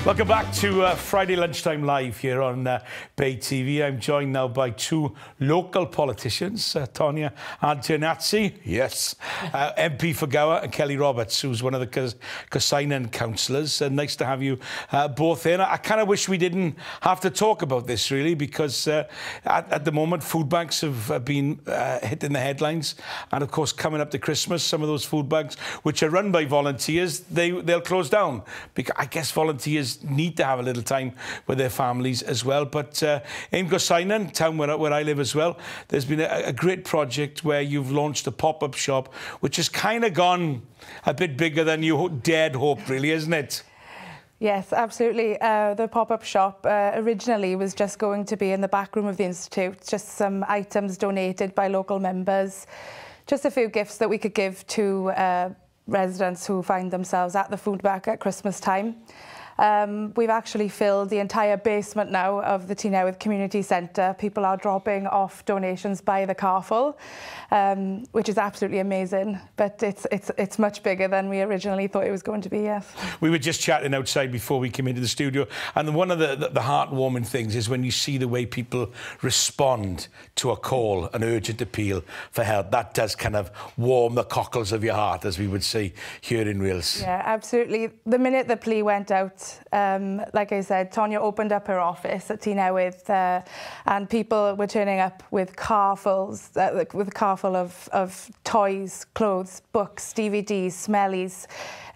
Welcome back to Friday Lunchtime Live here on Bay TV. I'm joined now by two local politicians, Tonia Antoniazzi, yes, MP for Gower, and Kelly Roberts, who's one of the Gorseinon councillors. Nice to have you both in. I kind of wish we didn't have to talk about this, really, because at the moment, food banks have been hitting the headlines. And, of course, coming up to Christmas, some of those food banks, which are run by volunteers, they'll close down. Because I guess volunteers need to have a little time with their families as well. But in Gorseinon, town where I live as well, there's been a great project where you've launched a pop-up shop, which has kind of gone a bit bigger than you dared hope, really, isn't it? Yes, absolutely. The pop-up shop originally was just going to be in the back room of the Institute, just some items donated by local members, just a few gifts that we could give to residents who find themselves at the food bank at Christmas time. We've actually filled the entire basement now of the Tynnewydd Community Centre. People are dropping off donations by the carful, which is absolutely amazing. But it's much bigger than we originally thought it was going to be, yes. We were just chatting outside before we came into the studio, and one of the heartwarming things is when you see the way people respond to a call, an urgent appeal for help. That does kind of warm the cockles of your heart, as we would say here in Wales. Yeah, absolutely. The minute the plea went out, like I said, Tonia opened up her office at Tynnewydd, and people were turning up with carfuls, with a carful of toys, clothes, books, DVDs, smellies,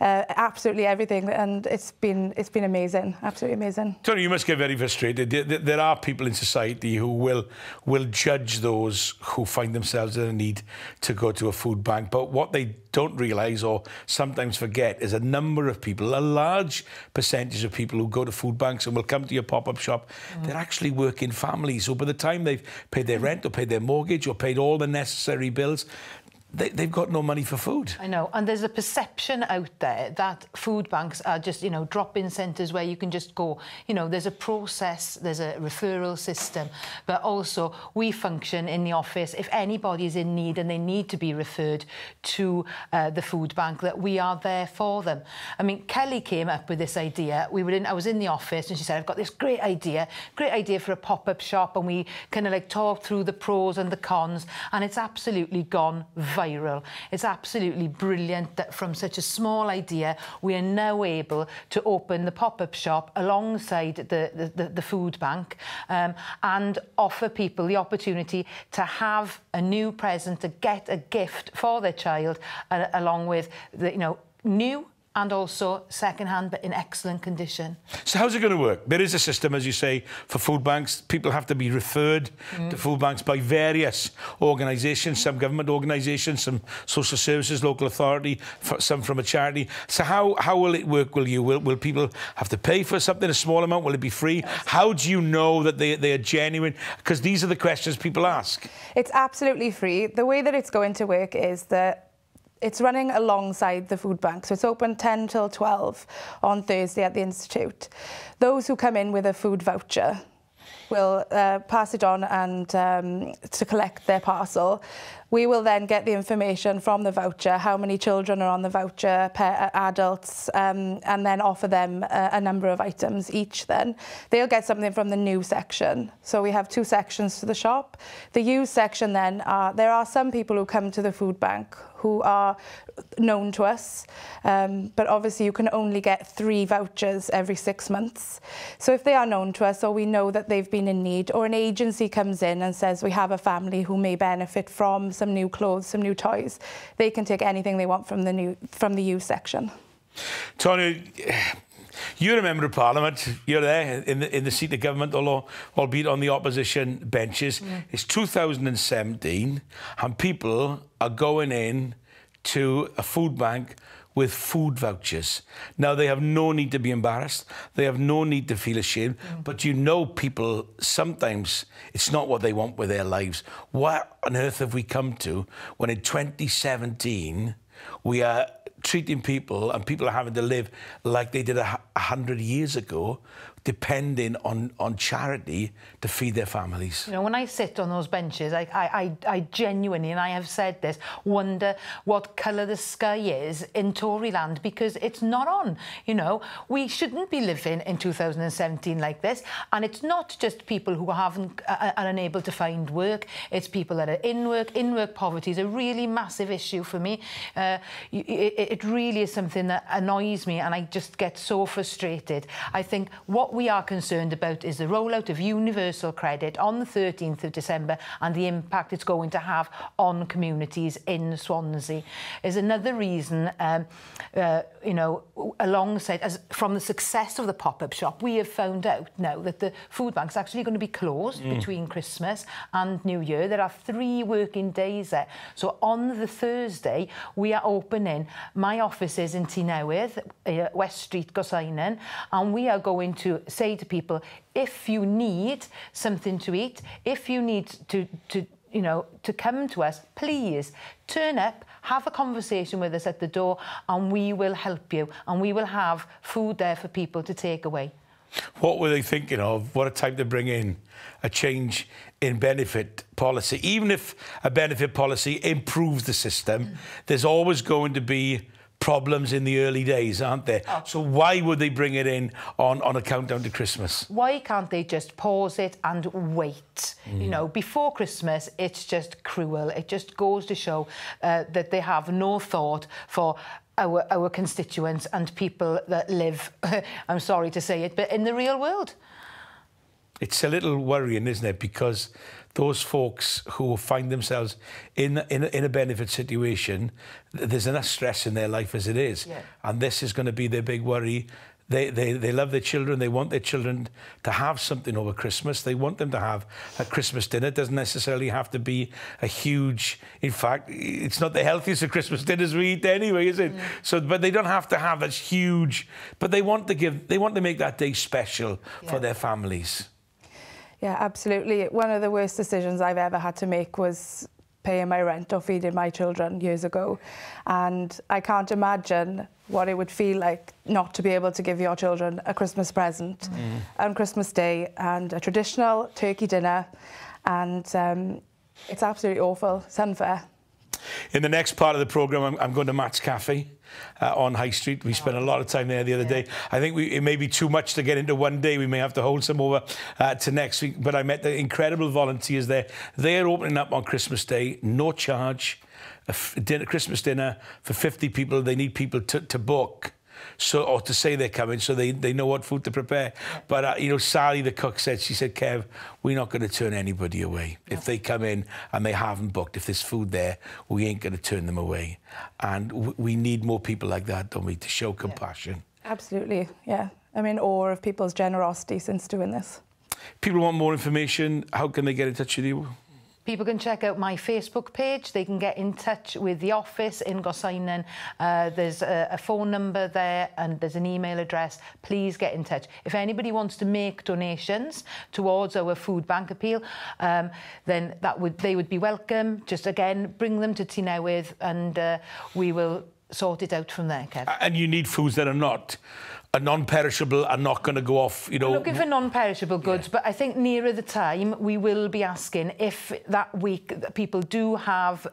absolutely everything, and it's been amazing, absolutely amazing. Tonia, you must get very frustrated. There are people in society who will judge those who find themselves in a need to go to a food bank, but what they don't realise or sometimes forget is a number of people, a large percentage of people who go to food banks and will come to your pop-up shop, they're actually working families. So by the time they've paid their rent or paid their mortgage or paid all the necessary bills, they've got no money for food. I know, and there's a perception out there that food banks are just, you know, drop-in centres where you can just go. You know, there's a process, there's a referral system, but also we function in the office. If anybody is in need and they need to be referred to the food bank, that we are there for them. I mean, Kelly came up with this idea. I was in the office and she said, I've got this great idea for a pop-up shop, and we kind of like talk through the pros and the cons, and it's absolutely gone viral. It's absolutely brilliant that from such a small idea we are now able to open the pop-up shop alongside the food bank, and offer people the opportunity to have a new present, to get a gift for their child, along with the, you know, new and also second-hand, but in excellent condition. So how's it going to work? There is a system, as you say, for food banks. People have to be referred to food banks by various organisations, some government organisations, some social services, local authority, some from a charity. So how will it work? Will people have to pay for something, a small amount? Will it be free? Yes. How do you know that they are genuine? Because these are the questions people ask. It's absolutely free. The way that it's going to work is that it's running alongside the food bank, so it's open 10 till 12 on Thursday at the Institute. Those who come in with a food voucher will pass it on and to collect their parcel. We will then get the information from the voucher, how many children are on the voucher, adults, and then offer them a number of items each then. They'll get something from the new section. So we have two sections to the shop. The used section then, there are some people who come to the food bank who are known to us, but obviously you can only get 3 vouchers every 6 months. So if they are known to us, or we know that they've been in need, or an agency comes in and says we have a family who may benefit from some new clothes, some new toys, they can take anything they want from the used section. Tonia, you're a member of Parliament. You're there in the seat of government, albeit on the opposition benches. It's 2017, and people are going in to a food bank with food vouchers. Now, they have no need to be embarrassed. They have no need to feel ashamed. But you know, people, sometimes it's not what they want with their lives. What on earth have we come to when in 2017 we are treating people, and people are having to live like they did 100 years ago, depending on charity to feed their families. You know, when I sit on those benches, I genuinely, and I have said this, wonder what colour the sky is in Toryland, because it's not on. You know, we shouldn't be living in 2017 like this, and it's not just people who are unable to find work, it's people that are in work. In-work poverty is a really massive issue for me. It really is something that annoys me, and I just get so frustrated. I think what we are concerned about is the rollout of universal credit on the 13th of December and the impact it's going to have on communities in Swansea. Is another reason, you know, alongside, from the success of the pop-up shop, we have found out now that the food bank's actually going to be closed between Christmas and New Year. There are 3 working days there. So on the Thursday, we are opening my offices in Tynewydd, West Street, Gorseinon, and we are going to say to people, if you need something to eat, if you need to you know, to come to us, please turn up, have a conversation with us at the door, and we will help you, and we will have food there for people to take away. What were they thinking of? What a time to bring in a change in benefit policy. Even if a benefit policy improves the system, there's always going to be problems in the early days, aren't there? Oh. So why would they bring it in on a countdown to Christmas? Why can't they just pause it and wait? You know, before Christmas, it's just cruel. It just goes to show that they have no thought for our constituents and people that live, I'm sorry to say it, but in the real world. It's a little worrying, isn't it? Because those folks who find themselves in a benefit situation, there's enough stress in their life as it is. Yeah. And this is going to be their big worry. They love their children. They want their children to have something over Christmas. They want them to have a Christmas dinner. It doesn't necessarily have to be a huge... In fact, it's not the healthiest of Christmas dinners we eat anyway, is it? So, but they don't have to have this huge... But they want to make that day special for their families. Yeah, absolutely. One of the worst decisions I've ever had to make was paying my rent or feeding my children years ago. And I can't imagine what it would feel like not to be able to give your children a Christmas present on Christmas Day and a traditional turkey dinner. And it's absolutely awful. It's unfair. In the next part of the programme, I'm going to Matt's Cafe on High Street. We spent a lot of time there the other day. I think it may be too much to get into one day. We may have to hold some over to next week. But I met the incredible volunteers there. They're opening up on Christmas Day, no charge, Christmas dinner for 50 people. They need people to book. So, or to say they're coming, so they know what food to prepare. But, you know, Sally, the cook, said, she said, Kev, we're not going to turn anybody away. No. If they come in and they haven't booked, if there's food there, we ain't going to turn them away. And we need more people like that, don't we, to show compassion. Absolutely, yeah. I'm in awe of people's generosity since doing this. People want more information. How can they get in touch with you? People can check out my Facebook page. They can get in touch with the office in Gorseinon. There's a phone number there and there's an email address. Please get in touch. If anybody wants to make donations towards our food bank appeal, then they would be welcome. Just again, bring them to Tynewydd and we will sort it out from there, Kev. And you need foods that are not non-perishable and not going to go off, you know... We're looking for non-perishable goods, but I think nearer the time we will be asking if that week people do have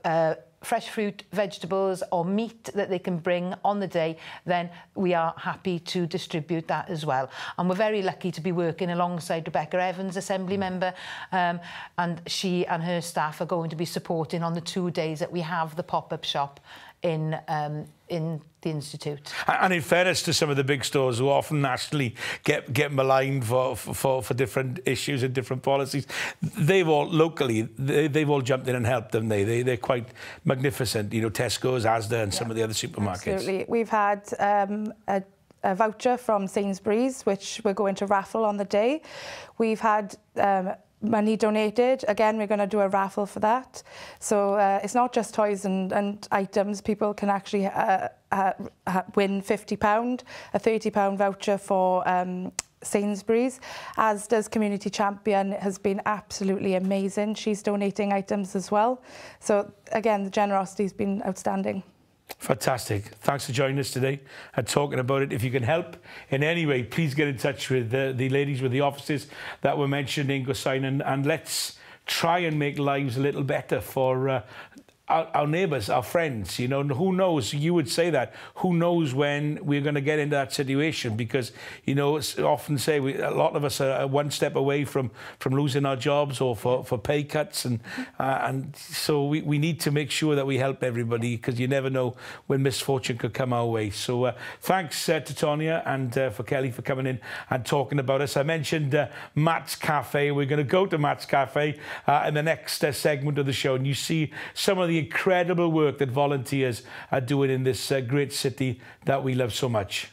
fresh fruit, vegetables or meat that they can bring on the day, then we are happy to distribute that as well. And we're very lucky to be working alongside Rebecca Evans, Assembly Member, and she and her staff are going to be supporting on the 2 days that we have the pop-up shop in the Institute. And in fairness to some of the big stores who often nationally get maligned for different issues and different policies, they've all jumped in and helped them. They're quite magnificent. You know, Tesco's, Asda, and some of the other supermarkets. Absolutely. We've had a voucher from Sainsbury's, which we're going to raffle on the day. We've had money donated. Again, we're going to do a raffle for that. So it's not just toys and items. People can actually win £50, a £30 voucher for Sainsbury's. Asda's Community Champion has been absolutely amazing. She's donating items as well. So again, the generosity's been outstanding. Fantastic. Thanks for joining us today and talking about it. If you can help in any way, please get in touch with the ladies with the offices that were mentioned in Gorseinon, and let's try and make lives a little better for our neighbours, our friends. You know, and who knows, you would say that, who knows when we're going to get into that situation, because, you know, it's often say a lot of us are one step away from losing our jobs or for pay cuts, and so we need to make sure that we help everybody, because you never know when misfortune could come our way. So thanks to Tonia and for Kelly for coming in and talking about us. I mentioned Matt's Cafe. We're going to go to Matt's Cafe in the next segment of the show, and you see some of the incredible work that volunteers are doing in this great city that we love so much.